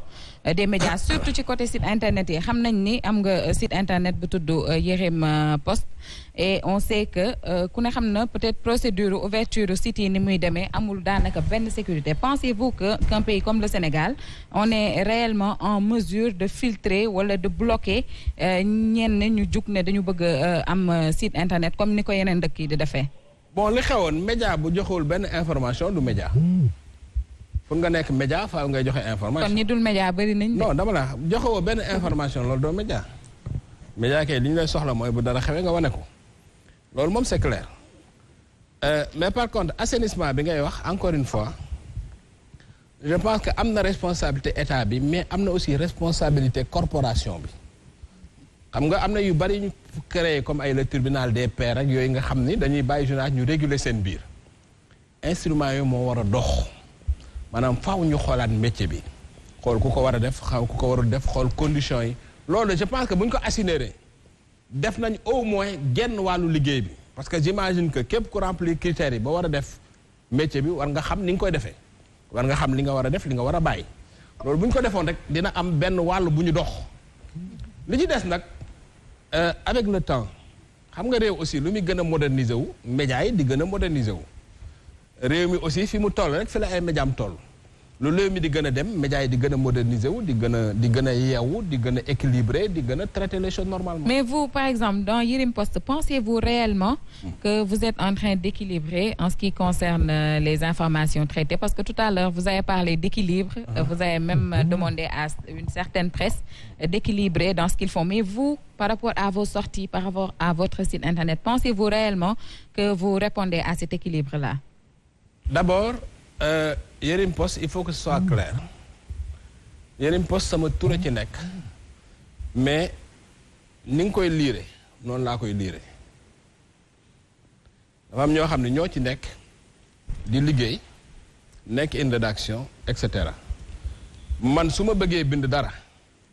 Speaker 9: des médias surtout ci côté site internet yi xam nañ ni am nga site internet bu tudd Yérim Post et on sait que ku ne xam na peut-être procédure ouverture site yi ni muy demee amul daanaka benn sécurité. Pensez-vous que qu'un pays comme le Sénégal on est réellement en mesure de filtrer wala de bloquer ñenn ñu jug ne dañu bëgg am site internet comme ni ko yeneen dëkk yi di defee.
Speaker 4: bon li xewoon média bu joxewul benn information du média. pour nga nekk média faaw ngay joxe information.
Speaker 9: kon ñi dul média bari nañ.
Speaker 4: non dama la joxewoo benn information loolu doo média. média kay li ñu lay soxla mooy bu dara xewee nga wane ko loolu moom c'est clair mais par contre assainissement bi ngay wax encore une fois je pense que am na responsabilité état bi mais am na aussi responsabilité corporation bi xam nga am na yu bari ñu créé comme ay le tribunal des pairs ak yooyu nga xam ni dañuy bàyyi journal ñu réguler seen biir instruments yooyu moo war a dox maanaam faaw ñu xoolaat métier bi xool ku ko war a def xaw ku ko warul def xool conditions yi loolu je pense que bu ñu ko assurer def nañ au moins genn wàllu liggéey bi parce que j'imagine que képp ku remplir critères yi ba war a def métier bi war nga xam ni nga koy defee war nga xam li nga war a def li nga war a bàyyi loolu bu ñu ko defoon rek dina am benn wàll bu ñu dox li ci des nag avec le temps xam nga réew aussi lu muy gën a moderniser wu médias yi di gën a moderniser wu réew mi aussi fi mu toll rek fi la ay médias am toll lu réew mi di gën a dem médias yi di gën a moderniser wu di gën a yeewu di gën a équilibré di gën a traiter les choses normalement.
Speaker 9: Mais vous par exemple dans Yérim Post pensez-vous réellement que vous êtes en train d'équilibrer en ce qui concerne les informations traitées parce que tout à l'heure vous avez parlé d'équilibre vous avez même demandé à une certaine presse d'équilibrer dans ce qu'ils font mais vous par rapport à vos sorties par rapport à votre site internet pensez-vous réellement que vous répondez à cet équilibre-là?
Speaker 4: D'abord Yérim Post il faut que ce soit clair Yérim Post sama tur ci nekk mais ni nga koy liire noonu laa koy liire dafa am ñoo xam ne ñoo ci nekk di liggéey nekk une rédaction et cetera man su ma bëggee bind dara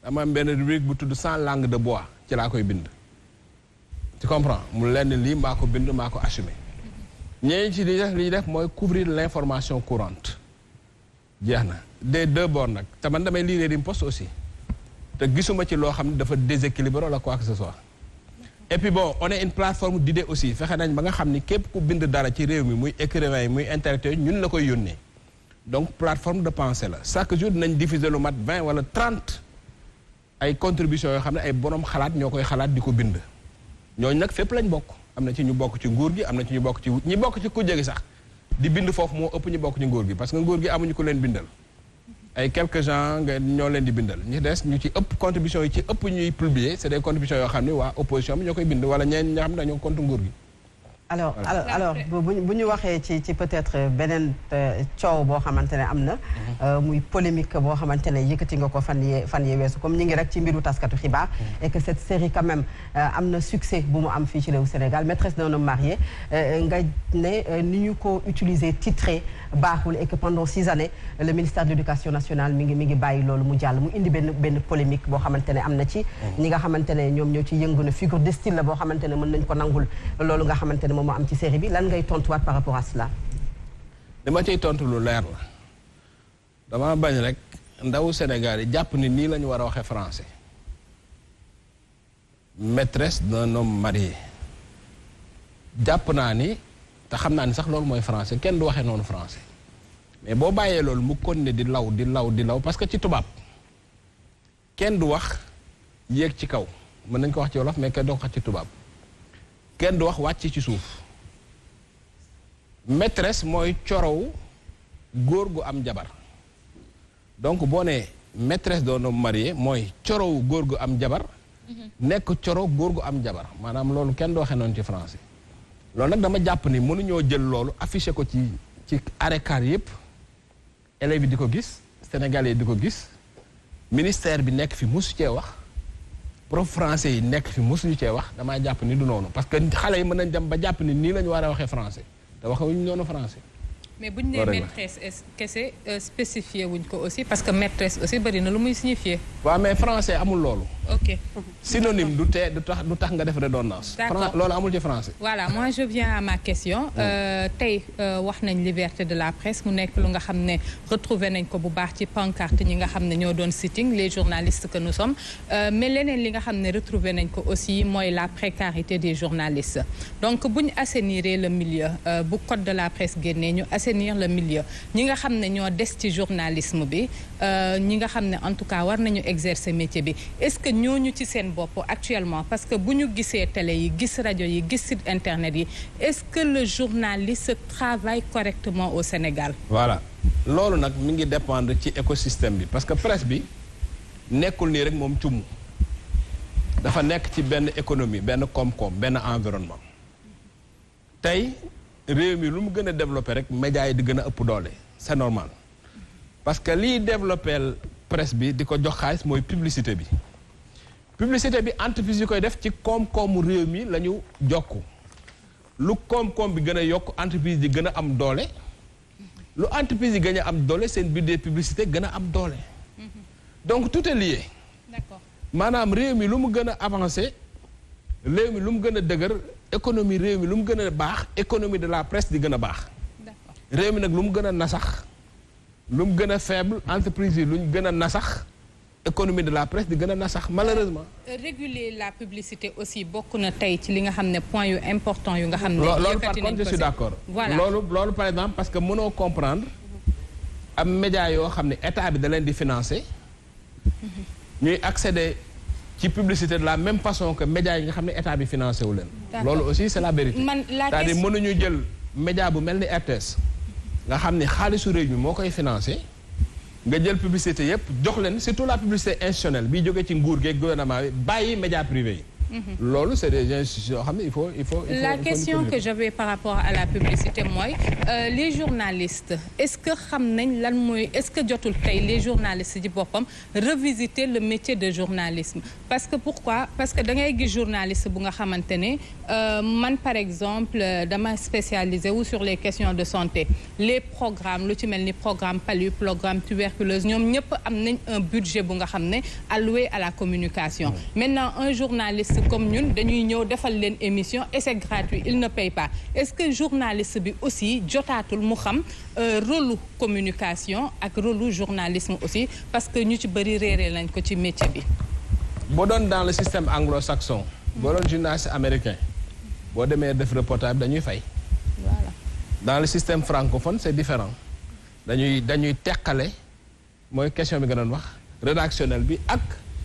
Speaker 4: dama am benn rubrique bu tudd 100 langues de bois ci laa koy bind tu comprends mu lenn lii maa ko bind maa ko assumé ñeenti ci li ñuy def mooy couvrir l'information courante jeex na des deux bords nag te man damay lire Yérim Post aussi te gisuma ci loo xam ne dafa déséquilibré wala quoi que ce soit et puis bon on est une plateforme d'idées aussi fexe nañ ba nga xam ni képp ku bind dara ci réew mi muy écrivain yi muy intellectuel ñun la koy yónnee donc plateforme de pensée la chaque jour dinañ diffuser lu mat 20 wala 30 ay contributions yoo xam ne ay borom xalaat ñoo koy xalaat di ko bind ñooñu nag fépp lañ bokk am na ci ñu bokk ci nguur gi am na ci ñu bokk ci ñi bokk ci kujje gi sax di bind foofu moo ëpp ñu bokk ci nguur gi parce que nguur gi amuñu ko leen bindal ay quelques gens nga ñoo leen di bindal ñu des ñu ci ëpp contributions yi ci ëpp ñuy publier c'est des contributions yoo xam ne waa opposition bi ñoo koy bind wala ñeen ñoo xam ne dañoo contre nguur gi.
Speaker 6: alors bu ñu waxee ci peut-être beneen coow boo xamante ne am na muy polémique boo xamante ne yëkkati nga ko fan yee weesu comme ñi ngi rek ci mbiru taskatu xibaar et que cette série quand même am na succès bu mu am fii ci réew Sénégal maîtresse d'un homme marié nga ne ni ñu ko utiliser titré baaxul et que pendant 6 années le ministère de l'éducation nationale mi ngi bàyyi loolu mu jàll mu indi benn polémique boo xamante ne am na ci ñi nga xamante ne ñoom ñoo ci yëngu na figure de style la boo xamante ne mën nañ ko nangul loolu nga xamante ne moom moo am ci série bi lan ngay tontuwaat par rapport à cela.
Speaker 4: dama ciy tontu lu leer la dama bañ rek ndawu Sénégal yi jàpp ni nii la ñu war a waxee français maîtresse d'un homme marié jàpp naa ni te xam naa ni sax loolu mooy français kenn du waxee noonu français mais boo bàyyee loolu mu continuer di law parce que ci tubaab kenn du wax yéeg ci kaw mën nañ ko wax ci wolof mais kenn du wax ci tubaab kenn du wax wàcc ci suuf maîtresse mooy corow góor gu am jabar donc boo nee maîtresse d'un homme marié mooy corow góor gu am jabar nekk coro góor gu am jabar maanaam loolu kenn du waxee noonu ci français loolu nag dama jàpp ni mënuñoo jël loolu affiché ko ci arrêt car yëpp élèves yi di ko gis sénégalais yi di ko gis ministère bi nekk fi mosu cee wax prof français yi nekk fi mosuñu cee wax damaa jàpp ni du noonu parce que xale yi mën nañ dem ba jàpp ni nii la ñu war a waxee français te waxewuñu noonu français.
Speaker 10: mais bu ñu nee maîtresse kese spécifié wuñ ko aussi parce que maîtresse aussi bëri na lu muy signifier.
Speaker 4: waaw mais français amul loolu.
Speaker 10: ok
Speaker 4: synonyme du tax nga def redondance.
Speaker 10: d'accord
Speaker 4: loolu amul ci français.
Speaker 10: voilà moi je viens à ma question. tey wax nañ liberté de la presse mu nekk lu nga xam ne retrouvé nañ ko bu baax ci pancarte ñi nga xam ne ñoo doon sitting les journalistes que nous sommes mais leneen li nga xam ne retrouvé nañ ko aussi mooy la précarité des journalistes donc bu ñu assainir le milieu bu code de la presse génnee ñu assainir le milieu ñi nga xam ne ñoo des ci journalisme bi ñi nga xam ne en tout cas war nañu exercer métier bi est-ce que ñooñu ci seen bopp actuellement parce que bu ñu gisee télé yi gis rajo yi gis site internet yi est-ce que le journaliste travaille correctement au Sénégal.
Speaker 4: voilà loolu nag mi ngi dépendre ci écosystème bi parce que presse bi nekkul nii rek moom cumm dafa nekk ci benn économie benn koom-koom benn environnement tey réew mi lu mu gën a développé rek médias yi di gën a ëpp doole c'est normal parce que liy développé presse bi di ko jox xaalis mooy publicité bi entreprise yi koy def ci koom-koomu réew mi la ñu jokku lu koom-koom bi gën a yokk entreprise yi gën a am doole lu entreprise yi gën a am doole seen budget publicité gën a am doole donc tout est lié.
Speaker 10: D'accord.
Speaker 4: maanaam réew mi lu mu gën a avancé réew mi lu mu gën a dëgër économie réew mi lu mu gën a baax économie de la presse di gën a baax réew mi nag lu mu gën a nasax lu mu gën a faible entreprise yi lu ñu gën a nasax économie de la presse di gën a nasax malheureusement.
Speaker 10: réguler la publicité aussi bokk na tey ci li nga xam ne point yu important yu nga xam ne.
Speaker 4: loolu par contre je suis d'accord.
Speaker 10: voilà
Speaker 4: loolu par exemple parce que mënoo comprendre am média yoo xam ne état bi da leen di financer ñuy accéder ci publicité de la même façon que média yi nga xam ne état bi financé wu leen. loolu aussi c'est la vérité. c'est-à-dire mënuñu jël média bu mel ni RTS nga xam ne xaalisu réew mi moo koy financé. nga jël publicité yëpp jox leen surtout la publicité institutionnelle bi jógee ci nguur gi gouvernement bi bàyyi médias privés yi. loolu c'est des institutions yoo xam ne il faut
Speaker 10: la question que j'avais par rapport à la publicité mooy les journalistes est-ce que xam nañ lan mooy est-ce que jotul tey les journalistes ci boppam revisiter le métier de journalisme parce que pourquoi parce que da ngay gis journaliste bu nga xamante ne man par exemple dama spécialisé wu sur les questions de santé les programmes lu ci mel ni programme palu programme tuberculose ñoom ñëpp am nañ un budget bu nga xam ne alloué à la communication maintenant un journaliste comme ñun dañuy ñëw defal leen émission et c'est gratuit il ne paye pas est-ce que journaliste bi aussi jotaatul mu xam rôle communication ak rôle journalisme aussi parce que ñu ci bëri réeré lañ ko ci métier bi.
Speaker 4: boo doon dans le système anglo-saxon boo doon journaliste américain boo demee def reportage dañuy fay.
Speaker 10: voilà
Speaker 4: dans le système francophone c'est différent dañuy teqale mooy question bi nga doon wax rédactionnel bi ak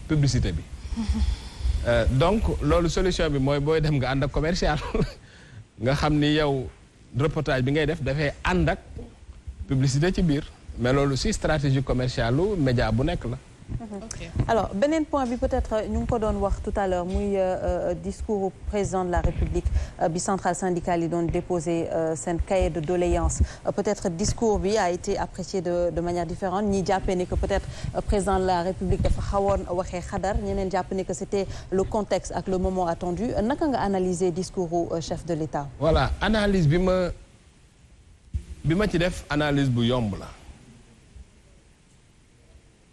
Speaker 4: publicité bi. donc loolu solution bi mooy booy dem nga ànd ak commercial nga xam ni yow reportage bi ngay def dafay ànd ak publicité ci biir mais loolu aussi stratégie commerciale lu média bu nekk la.
Speaker 3: Okay. Alors beneen point bi peut-être ñu ngi ko doon wax tout à l'heure muy discours au président de la République bi centrale syndicale yi doon déposé seen cahier de doléances peut-être discours bi a été apprécié de manière différente ñi jàppee ne que peut-être président de la République dafa xawoon waxee xadar ñeneen jàpp ne que c'était le contexte ak le moment attendu naka nga analyser discours au chef de l'État.
Speaker 4: Voilà analyse bi ma ci def analyse bu yomb la.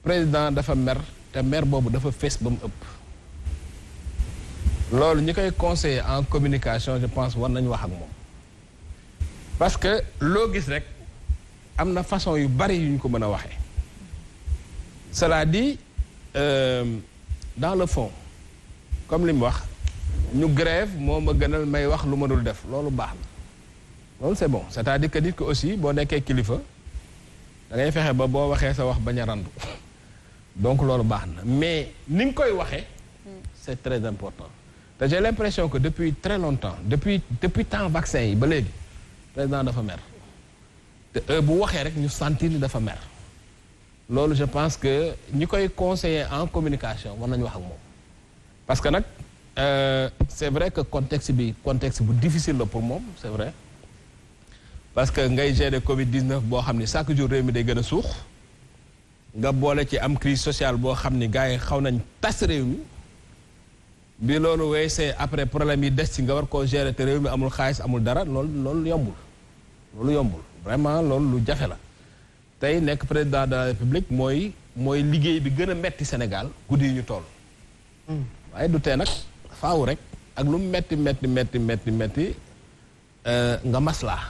Speaker 4: président dafa mer te mer boobu dafa fees ba mu ëpp loolu ñi koy conseiller en communication je pense war nañu wax ak moom parce que loo gis rek am na façon yu bari yu ñu ko mën a waxee cela dit dans le fond comme li mu wax ñu grève moo ma gënal may wax lu ma dul def loolu baax na loolu c'est bon c'est-à-dire que nit ki aussi boo nekkee kilifa da ngay fexe ba boo waxee sa wax bañ a randu donc loolu baax na mais ni nga koy waxee c'est très important te j'ai l'impression que depuis très longtemps depuis temps vaccin yi ba léegi président dafa mer te bu waxee rek ñu sentir ni dafa mer loolu je pense que ñi koy conseiller en communication war nañu wax ak moom parce que nag c'est vrai que contexte bu difficile la pour moom c'est vrai parce que ngay gérer Covid-19 boo xam ni chaque jour réew mi day gën a suux nga boole ci am crise sociale boo xam ni gars yi xaw nañ tas réew mi bi loolu weesee après problème yi des ci nga war koo gérer te réew mi amul xaalis amul dara loolu yombul vraiment loolu lu jafe la tey nekk président de la République mooy liggéey bi gën a metti Sénégal guddi yi ñu toll waaye du tee nag faaw rek ak lu metti nga maslaa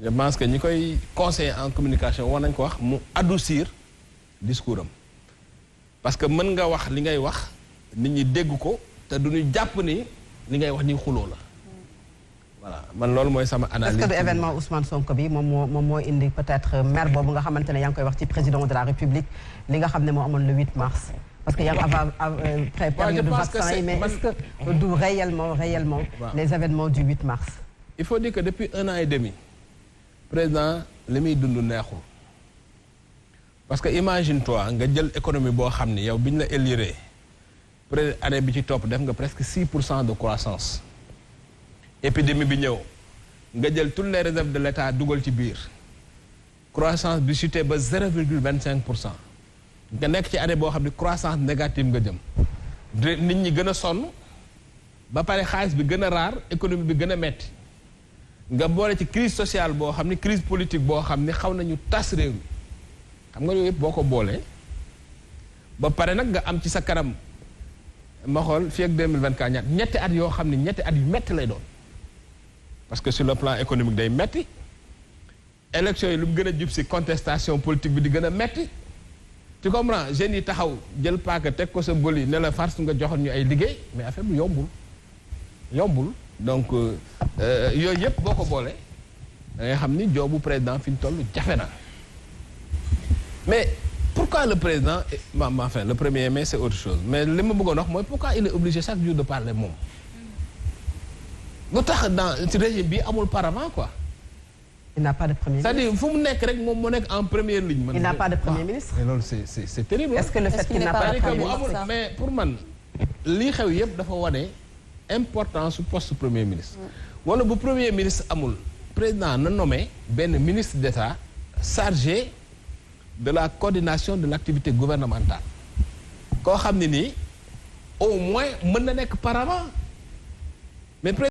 Speaker 4: je pense que ñi koy conseiller en communication war nañ ko wax mu adoucir discours am parce que mën nga wax li ngay wax nit ñi dégg ko te du ñu jàpp ni li ngay wax ni xuloo la voilà man loolu mooy sama analyse.
Speaker 6: est-ce que du événement Ousmane Sonko bi moom moo indi peut-être mer boobu nga xamante ne yaa ngi koy wax ci président de la République li nga xam ne moo amoon le 8 mars. parce que yaa ngi après période de vaccin yi mais est-ce que du réellement les événements du 8 mars.
Speaker 4: il faut dire que depuis 1 an et demi président li muy dund neexul parce que imagine toi nga jël économie boo xam ni yow bi ñu la élire peut-être année bi ci topp def nga presque 6% de croissance épidémie bi ñëw nga jël toutes les réserves de l'État dugal ci biir croissance bi chuté ba 0,25%. nga nekk ci année boo xam ne croissance négative nga jëm nit ñi gën a sonn ba pare xaalis bi gën a raar économie bi gën a metti nga boole ci crise sociale boo xam ne crise politique boo xam ne xaw nañu tas réew mi xam nga yooyu yëpp boo ko boolee ba pare nag nga am ci sa kanam ma xool fii ak 2024 ñetti at yoo xam ne ñetti at yu metti lay doon parce que sur le plan économique day metti élection yi lu mu gën a jub si contestation politique bi di gën a metti tu comprends jeunes yi taxaw jël paaka teg ko sa bëli ne la farce nga joxoon ñu ay liggéey mais affaire bi yombul donc yooyu yëpp boo ko boolee da ngay xam ni joobu président fi ñu toll jafe na mais pourquoi le président enfin le 1er mai c'est autre chose mais li ma bëggoon wax mooy pourquoi il est obligé chaque jour de parler moom lu tax dans ci régime bi amul paravent quoi.
Speaker 6: Il n'a pas de premier ministre.
Speaker 4: C'est-à-dire fu mu nekk rek moom moo nekk en première ligne.
Speaker 6: Il n'a pas de premier ministre.
Speaker 4: mais loolu c'est terrible.
Speaker 6: Est-ce que le fait qu'il n'a pas de premier ministre.
Speaker 4: mais pour man lii xew yëpp dafa wane importance su poste premier ministre. wala bu premier ministre amul président na nommé benn ministre d'État chargé de la coordination de l'activité gouvernementale. koo xam ne nii au moins mën na nekk paravent mais